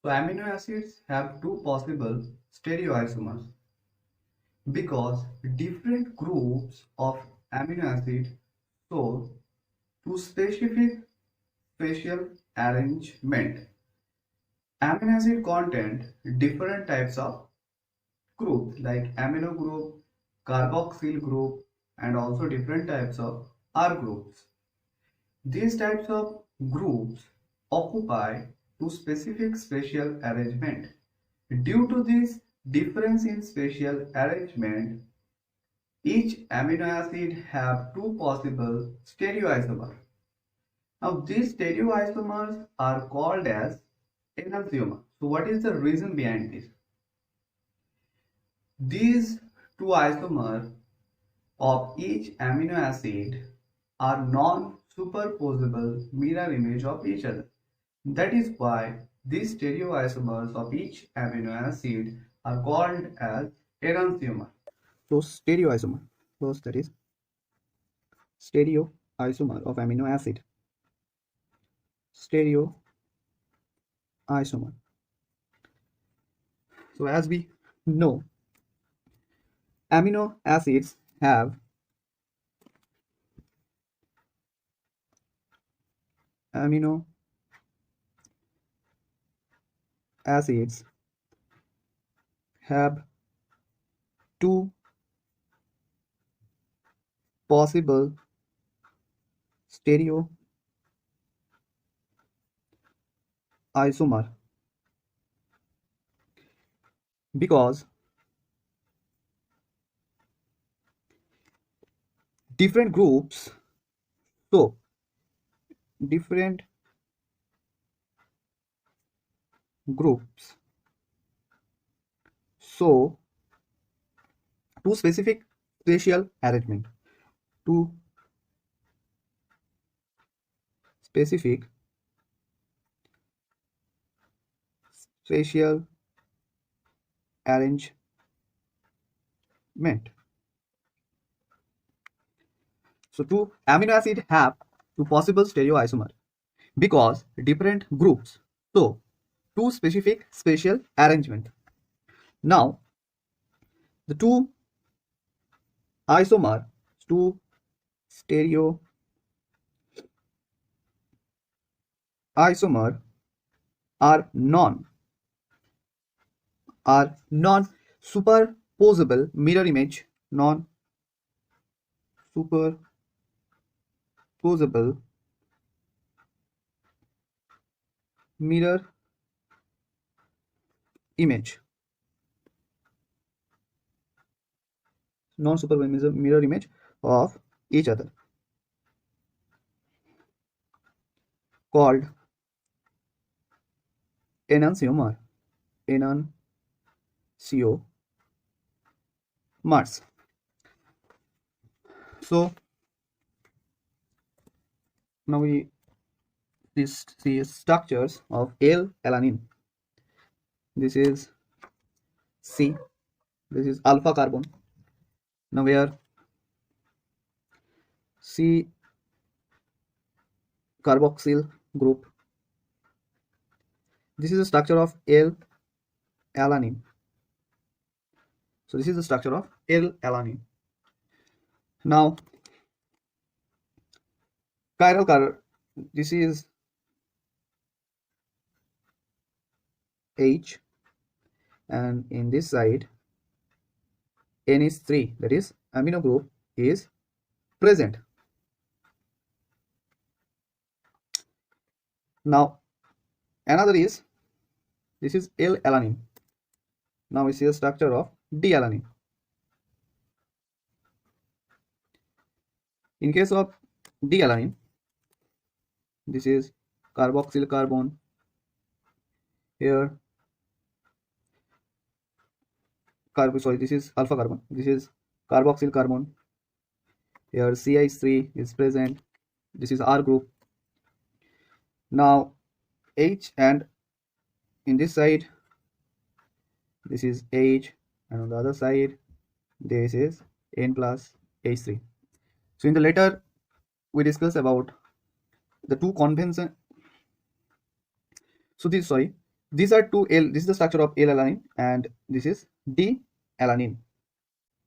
So amino acids have two possible stereoisomers because different groups of amino acid show two specific spatial arrangement. Amino acid contain different types of groups like amino group, carboxyl group, and also different types of R groups. These types of groups occupy two specific spatial arrangement. Due to this difference in spatial arrangement, each amino acid have two possible stereoisomers. Now these stereoisomers are called as enantiomers. So what is the reason behind this? These two isomers of each amino acid are non-superposable mirror image of each other. That is why these stereoisomers of each amino acid are called as enantiomer. So stereoisomer. First that is stereoisomer of amino acid. Stereoisomer. So as we know, amino acids have amino acids have two possible stereoisomer because different groups so different groups so two specific spatial arrangement two specific spatial arrangement. So two amino acid have two possible stereoisomer because different groups so two specific spatial arrangement. Now the two isomer two stereo isomer are non superposable mirror image non superposable mirror image non-superposable mirror image of each other called enantiomers. So now we see structures of L-alanine. This is C. This is alpha carbon. Now where C carboxyl group. This is the structure of L-alanine. So this is the structure of L-alanine. Now chiral carbon. This is H, and in this side N is 3, that is amino group is present. Now another is this is L-alanine. Now we see the structure of D-alanine. In case of D-alanine, this is carboxyl carbon. Here this is alpha carbon. This is carboxyl carbon. Here CH3 is present. This is R group. Now H, and in this side this is H, and on the other side this is N plus H3. So in the later we discuss about the two convention. So These are two L. This is the structure of L-alanine, and this is D-alanine.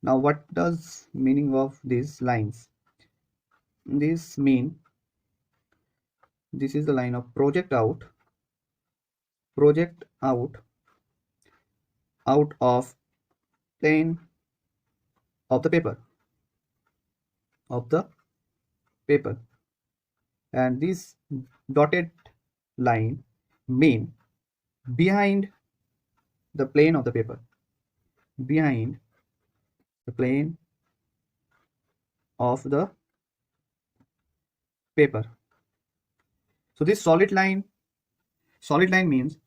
Now, what does meaning of these lines? This mean this is the line of project out of plane of the paper, and this dotted line mean behind the plane of the paper, behind the plane of the paper. So this solid line means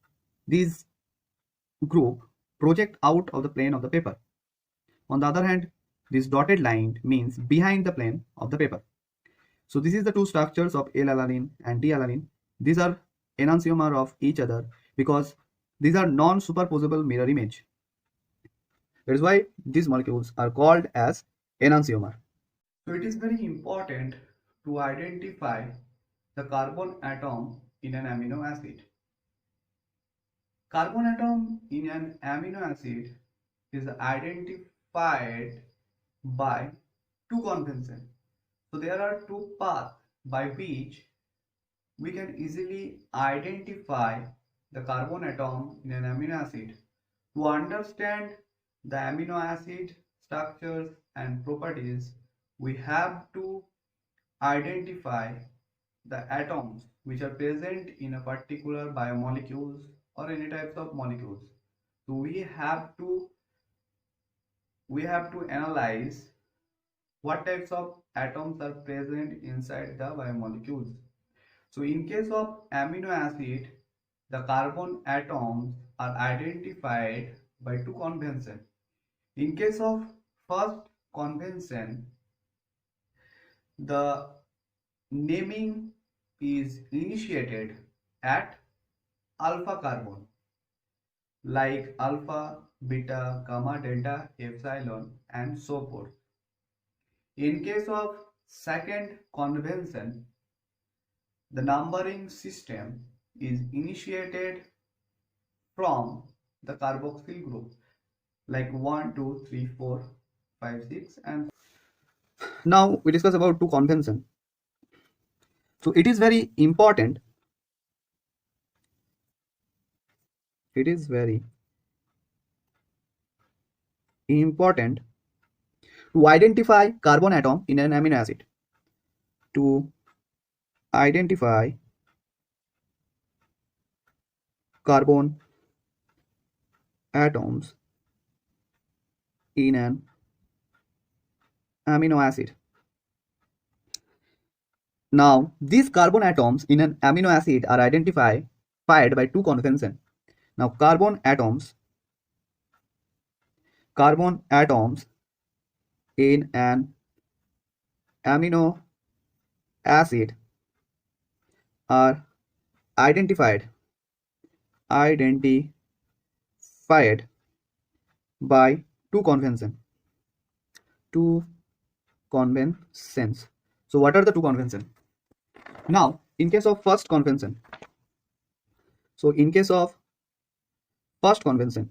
these group project out of the plane of the paper. On the other hand, this dotted line means behind the plane of the paper. So this is the two structures of L-alanine and D-alanine. These are enantiomer of each other because these are non-superposable mirror image. That is why these molecules are called as enantiomer. So it is very important to identify the carbon atom in an amino acid. Carbon atom in an amino acid is identified by two conventions. So there are two paths by which we can easily identify the carbon atom in an amino acid. To understand the amino acid structures and properties, we have to identify the atoms which are present in a particular biomolecules or any types of molecules. So we have to analyze what types of atoms are present inside the biomolecules. So in case of amino acid, the carbon atoms are identified by two conventions. In case of first convention, the naming is initiated at alpha carbon, like alpha, beta, gamma, delta, epsilon, and so forth. In case of second convention, the numbering system is initiated from the carboxyl group, like 1, 2, 3, 4, 5, 6, and now we discuss about two convention. So it is very important. It is very important to identify carbon atom in an amino acid. To identify carbon atoms in an amino acid. Now, these carbon atoms in an amino acid are identified by two conventions. Now, carbon atoms in an amino acid are identified by two conventions. So what are the two conventions? Now, in case of first convention, so in case of first convention,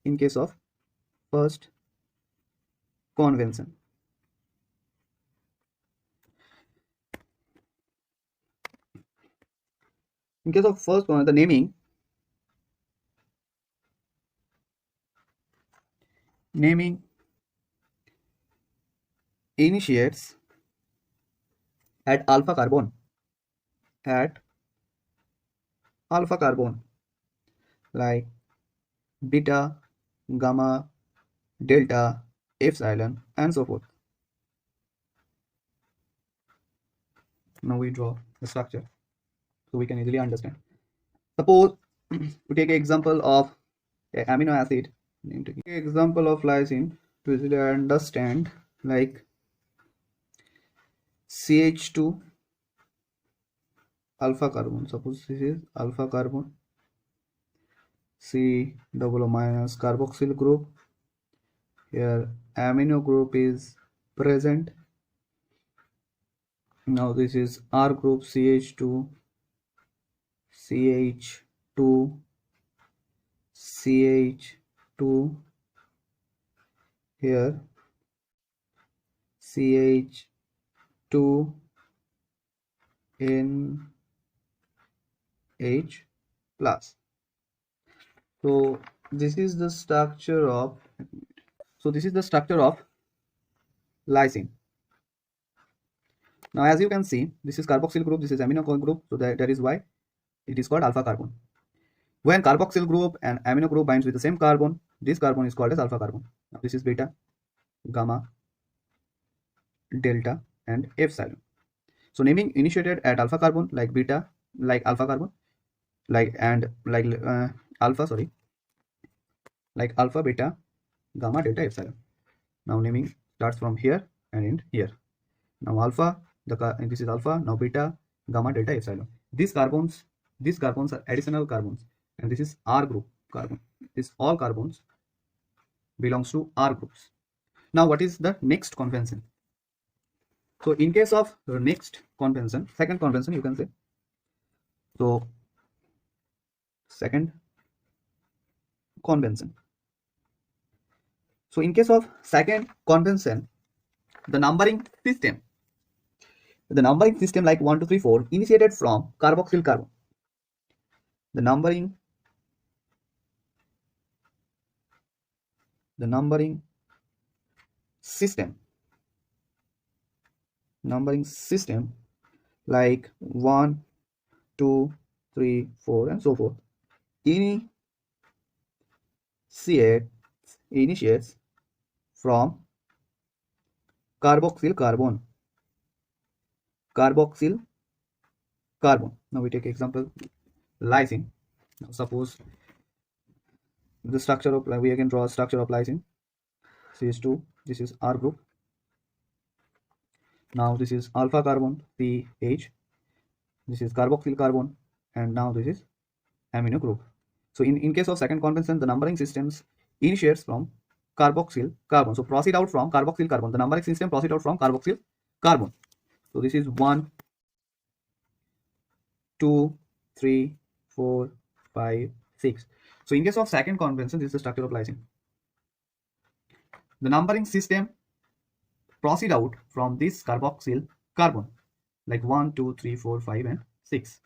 in case of first convention, in case of first one, the naming initiates at alpha carbon, like beta, gamma, delta, epsilon, and so forth. Now we draw the structure so we can easily understand. Suppose we take an example of an amino acid. Take an example of lysine to easily understand, like CH2 alpha carbon. Suppose this is alpha carbon, C double O minus carboxyl group. Here amino group is present. Now this is R group, CH2 CH2, CH2, here CH2, NH plus. So this is the structure of lysine. Now as you can see, this is carboxyl group, this is amino group, so that is why it is called alpha carbon. When carboxyl group and amino group binds with the same carbon, this carbon is called as alpha carbon. Now this is beta, gamma, delta and epsilon. So naming initiated at alpha carbon, like beta, like alpha carbon, like alpha, sorry, like alpha, beta, gamma, delta, epsilon. Now naming starts from here and end here. Now alpha, this is alpha, now beta, gamma, delta, epsilon. These carbons are additional carbons, and this is R group carbon. This all carbons belongs to R groups. Now what is the next convention? So in case of the next convention, second convention you can say. So second convention. So in case of second convention, the numbering system like 1, 2, 3, 4 initiated from carboxyl carbon. The numbering system like 1, 2, 3, 4 and so forth initiates from carboxyl carbon. Now we take example lysine. Now suppose the structure of, we can draw a structure of lysine. CH2, this is R group. Now this is alpha carbon, CH. This is carboxyl carbon, and now this is amino group. So in case of second convention, the numbering systems initiates from carboxyl carbon. So proceed out from carboxyl carbon. The numbering system proceed out from carboxyl carbon. So this is 1, 2, 3, 4, 5, 6. So in case of second convention, this is the structure of lysine. The numbering system proceed out from this carboxyl carbon, like 1, 2, 3, 4, 5 and 6.